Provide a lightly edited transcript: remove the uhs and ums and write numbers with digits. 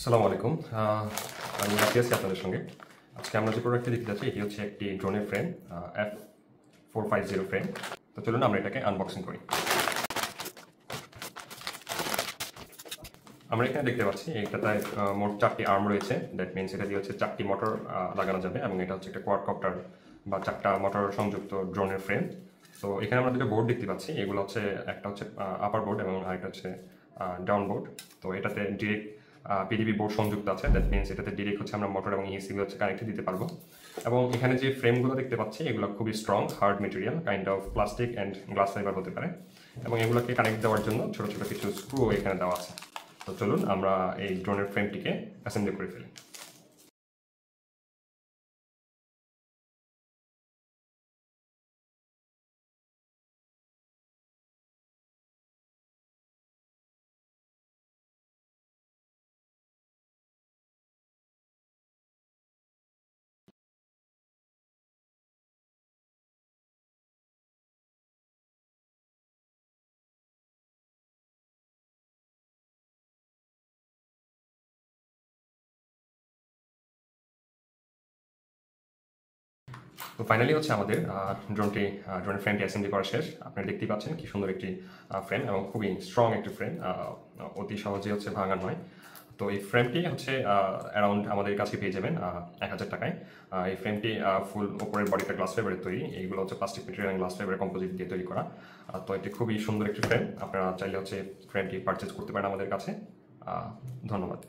আসসালামু আলাইকুম। আমি রাফি আছি আপনাদের সঙ্গে। আজকে আমরা যে প্রোডাক্টটি দেখতে যাচ্ছি এটি হচ্ছে একটি ড্রোনের ফ্রেম, F450 ফ্রেম। তো চলুন আমরা এটাকে আনবক্সিং করি। আমরা এখানে দেখতে পাচ্ছি এইটাতে মোট 4টি আর্ম রয়েছে। দ্যাট মিনস এটা দিয়ে হচ্ছে 4টি মোটর লাগানো যাবে এবং এটা হচ্ছে একটা কোয়াডকপ্টার বা 4টা মোটর সংযুক্ত ড্রোনের ফ্রেম। তো এখানে আমরা দুটো বোর্ড দেখতে পাচ্ছি। এগুলো হচ্ছে একটা হচ্ছে আপার বোর্ড এবং আরেকটা হচ্ছে ডাউন বোর্ড। তো এটাতে ডিরেক্ট পিডিবি বোর্ড সংযুক্ত আছে। দ্যাট মিনস এটাতে ডিরেক্ট হচ্ছে আমরা মোটর এবং ইএসসি হচ্ছে কানেক্ট দিতে পারবো। এবং এখানে যে ফ্রেমগুলো দেখতে পাচ্ছি এগুলো খুবই strong hard material, kind of plastic and glass fibre হতে পারে। এবং এগুলোকে কানেক্ট দেওয়ার জন্য ছোটো ছোটো কিছু স্ক্রু এখানে দেওয়া আছে। তো চলুন আমরা এই ড্রোনের ফ্রেমটিকে অ্যাসেম্বলি করে ফেলি। তো ফাইনালি হচ্ছে আমাদের ড্রোনের ফ্রেমটি অ্যাসেম্বলি করা শেষ। আপনারা দেখতেই পাচ্ছেন কি সুন্দর একটি ফ্রেম এবং খুবই স্ট্রং একটি ফ্রেম, অতি সহজে হচ্ছে ভাঙা নয়। তো এই ফ্রেমটি হচ্ছে অ্যারাউন্ড আমাদের কাছে পেয়ে যাবেন 1000 টাকায়। এই ফ্রেমটি ফুল ওপরের বডিটা গ্লাস ফাইবারের তৈরি, এইগুলো হচ্ছে প্লাস্টিক মেটেরিয়াল গ্লাস ফাইবারের কম্পোজিট দিয়ে তৈরি করা। তো এটি খুবই সুন্দর একটি ফ্রেম, আপনারা চাইলে হচ্ছে ফ্রেমটি পারচেজ করতে পারেন আমাদের কাছে। ধন্যবাদ।